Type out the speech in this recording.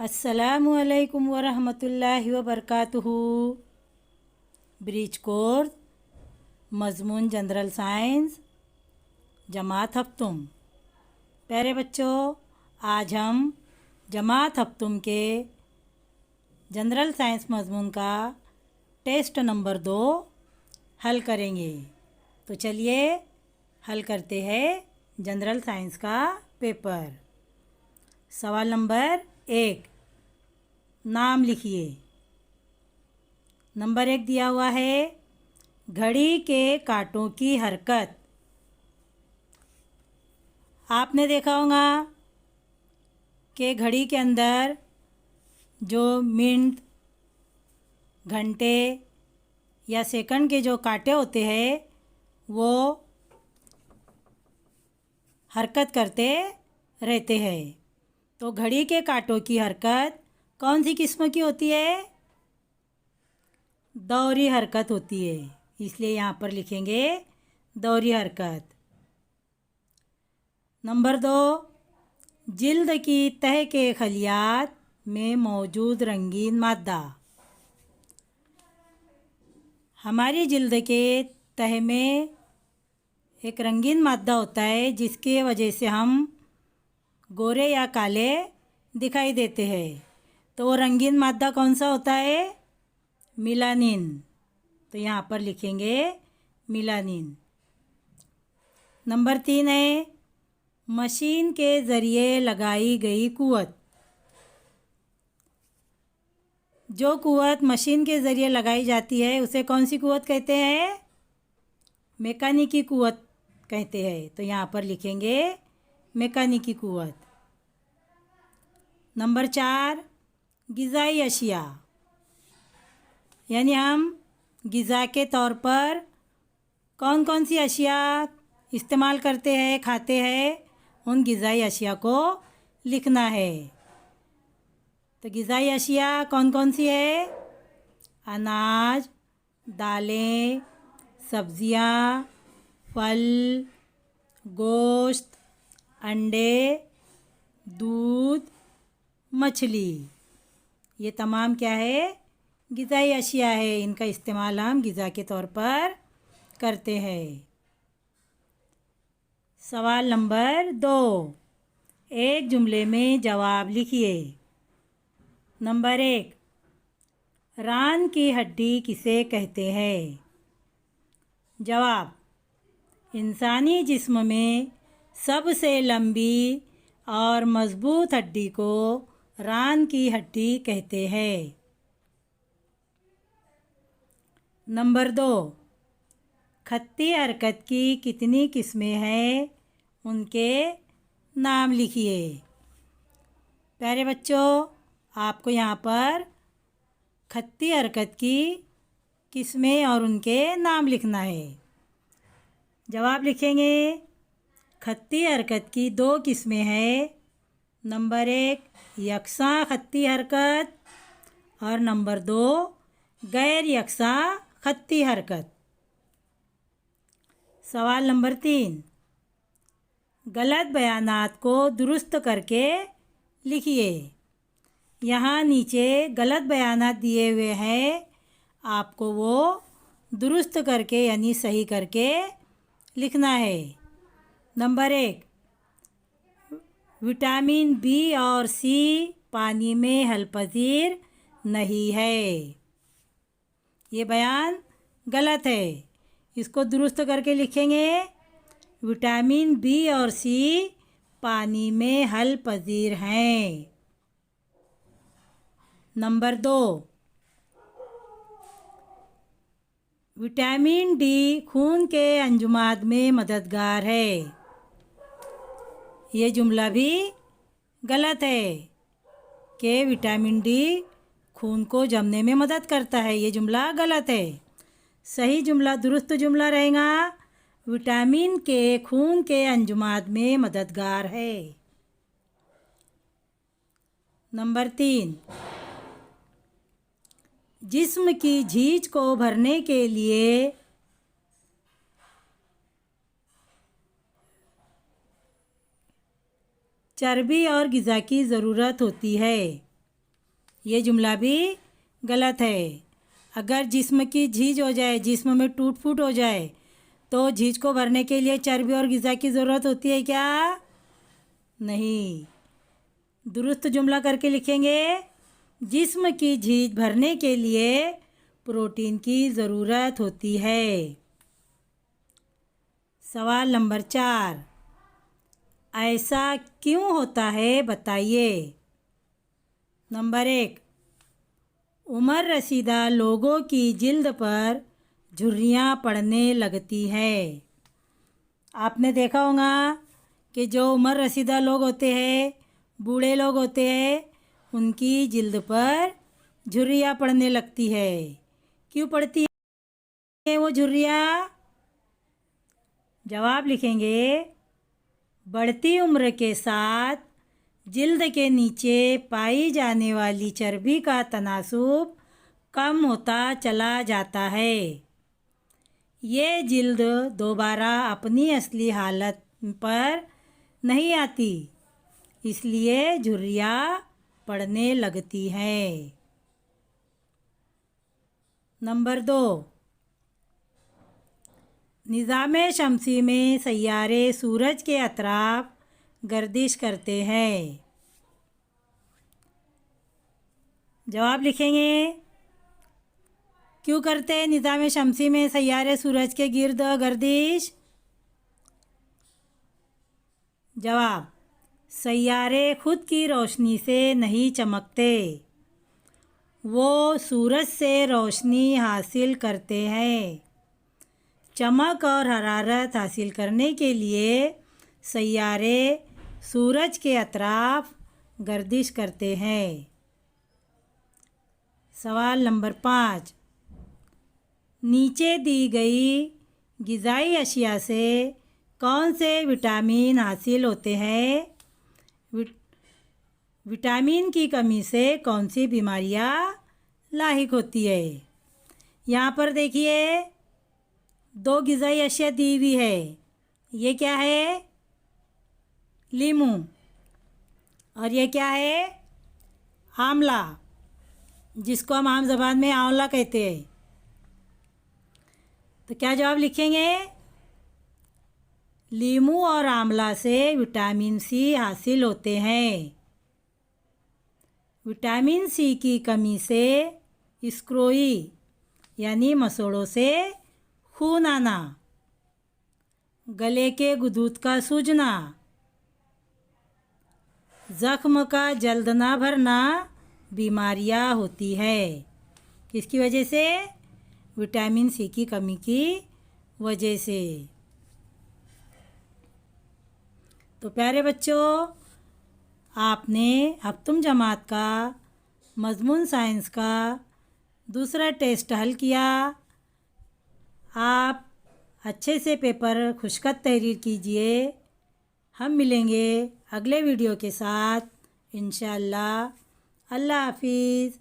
अस्सलामुअलैकुम वरहमतुल्लाहि वबरकातुहू। Bridge course मज़मून general science जमात हफ्तुम। प्यारे बच्चों, आज हम जमात हफ्तुम के जनरल साइंस मज़मून का टेस्ट नंबर 2 हल करेंगे। तो चलिए हल करते हैं जनरल साइंस का पेपर। सवाल नंबर 1, नाम लिखिए। नंबर 1 दिया हुआ है, घड़ी के कांटों की हरकत। आपने देखा होगा कि घड़ी के अंदर जो मिनट, घंटे या सेकंड के जो कांटे होते हैं वो हरकत करते रहते हैं। तो घड़ी के कांटों की हरकत कौन सी किस्म की होती है? दौरी हरकत होती है, इसलिए यहाँ पर लिखेंगे दौरी हरकत। नंबर 2, जिल्द की तह के खलियात में मौजूद रंगीन मादा। हमारी जिल्द के तह में एक रंगीन मादा होता है जिसकी वजह से हम गोरे या काले दिखाई देते हैं। तो वो रंगीन मादा कौन सा होता है? मिलानिन। तो यहाँ पर लिखेंगे मिलानिन। नंबर 3 है, मशीन के ज़रिए लगाई गई कुव्वत। जो कुव्वत मशीन के ज़रिए लगाई जाती है उसे कौन सी कुव्वत कहते हैं? मैकेनिकी कुव्वत कहते हैं। तो यहाँ पर लिखेंगे मैकेनिकी कुव्वत। नंबर 4, ग़िज़ाई अशिया, यानी हम ग़िज़ा के तौर पर कौन कौन सी अशिया इस्तेमाल करते हैं, खाते हैं, उन ग़िज़ाई अशिया को लिखना है। तो ग़िज़ाई अशिया कौन कौन सी है? अनाज, दालें, सब्ज़ियाँ, फल, गोश्त, अंडे, दूध, मछली। ये तमाम क्या है? ग़िज़ाई अशिया है। इनका इस्तेमाल हम ग़िज़ा के तौर पर करते हैं। सवाल नंबर 2, एक जुमले में जवाब लिखिए। नंबर 1, रान की हड्डी किसे कहते हैं? जवाब, इंसानी जिस्म में सबसे लंबी और मज़बूत हड्डी को रान की हड्डी कहते हैं। नंबर 2, खत्ती हरकत की कितनी किस्में हैं, उनके नाम लिखिए। प्यारे बच्चों, आपको यहाँ पर खत्ती हरकत की किस्में और उनके नाम लिखना है। जवाब लिखेंगे, खत्ती हरकत की 2 किस्में हैं। नंबर 1, यकसा खत्ती हरकत, और नंबर 2, गैर यकसा खत्ती हरकत। सवाल नंबर 3, गलत बयानात को दुरुस्त करके लिखिए। यहाँ नीचे गलत बयानात दिए हुए हैं, आपको वो दुरुस्त करके यानी सही करके लिखना है। नंबर 1, विटामिन बी और सी पानी में हलपजीर नहीं है। ये बयान गलत है, इसको दुरुस्त करके लिखेंगे, विटामिन बी और सी पानी में हलपजीर हैं। नंबर 2, विटामिन डी खून के अंजुमाद में मददगार है। ये जुमला भी गलत है कि विटामिन डी खून को जमने में मदद करता है। ये जुमला गलत है। सही जुमला, दुरुस्त जुमला रहेगा, विटामिन के खून के अंजुमाद में मददगार है। नंबर 3, जिस्म की झीज को भरने के लिए चर्बी और ग़िज़ा की ज़रूरत होती है। ये जुमला भी गलत है। अगर जिस्म की झीज हो जाए, जिस्म में टूट फूट हो जाए, तो झीज को भरने के लिए चर्बी और ग़िज़ा की ज़रूरत होती है क्या? नहीं। दुरुस्त जुमला करके लिखेंगे, जिस्म की झीज भरने के लिए प्रोटीन की ज़रूरत होती है। सवाल नंबर 4, ऐसा क्यों होता है बताइए। नंबर 1, उम्र रसीदा लोगों की जिल्द पर झुर्रियाँ पड़ने लगती है। आपने देखा होगा कि जो उम्र रसीदा लोग होते हैं, बूढ़े लोग होते हैं, उनकी जिल्द पर झुर्रियाँ पड़ने लगती है। क्यों पड़ती है वो झुर्रियाँ? जवाब लिखेंगे, बढ़ती उम्र के साथ जिल्द के नीचे पाई जाने वाली चर्बी का तनासुब कम होता चला जाता है। ये जिल्द दोबारा अपनी असली हालत पर नहीं आती, इसलिए झुर्रियाँ पड़ने लगती हैं। नंबर 2, निज़ाम शमसी में सैयारे सूरज के अतराफ गर्दिश करते हैं। जवाब लिखेंगे, क्यों करते हैं निज़ाम शमसी में सैयारे सूरज के गिर्द गर्दिश? जवाब, सैयारे खुद की रोशनी से नहीं चमकते, वो सूरज से रोशनी हासिल करते हैं। चमक और हरारत हासिल करने के लिए सैयारे सूरज के अतराफ गर्दिश करते हैं। सवाल नंबर 5, नीचे दी गई ग़िज़ाई अशिया से कौन से विटामिन हासिल होते हैं? विटामिन की कमी से कौन सी बीमारियां लाहिक होती है? यहाँ पर देखिए 2 ग़िज़ाई अशिया दी हुई है। ये क्या है? लीमू। और ये क्या है? आंवला, जिसको हम आम ज़बान में आंवला कहते हैं। तो क्या जवाब लिखेंगे? लीमू और आंवला से विटामिन सी हासिल होते हैं। विटामिन सी की कमी से स्क्रोई यानी मसोड़ों से खून आना, गले के गुदूद का सूजना, ज़ख्म का जल्द ना भरना बीमारियां होती है। किसकी वजह से? विटामिन सी की कमी की वजह से। तो प्यारे बच्चों, आपने अब तुम जमात का मज़मून साइंस का दूसरा टेस्ट हल किया। आप अच्छे से पेपर खुशखत तहरीर कीजिए। हम मिलेंगे अगले वीडियो के साथ इंशाअल्लाह। अल्लाह हाफिज़।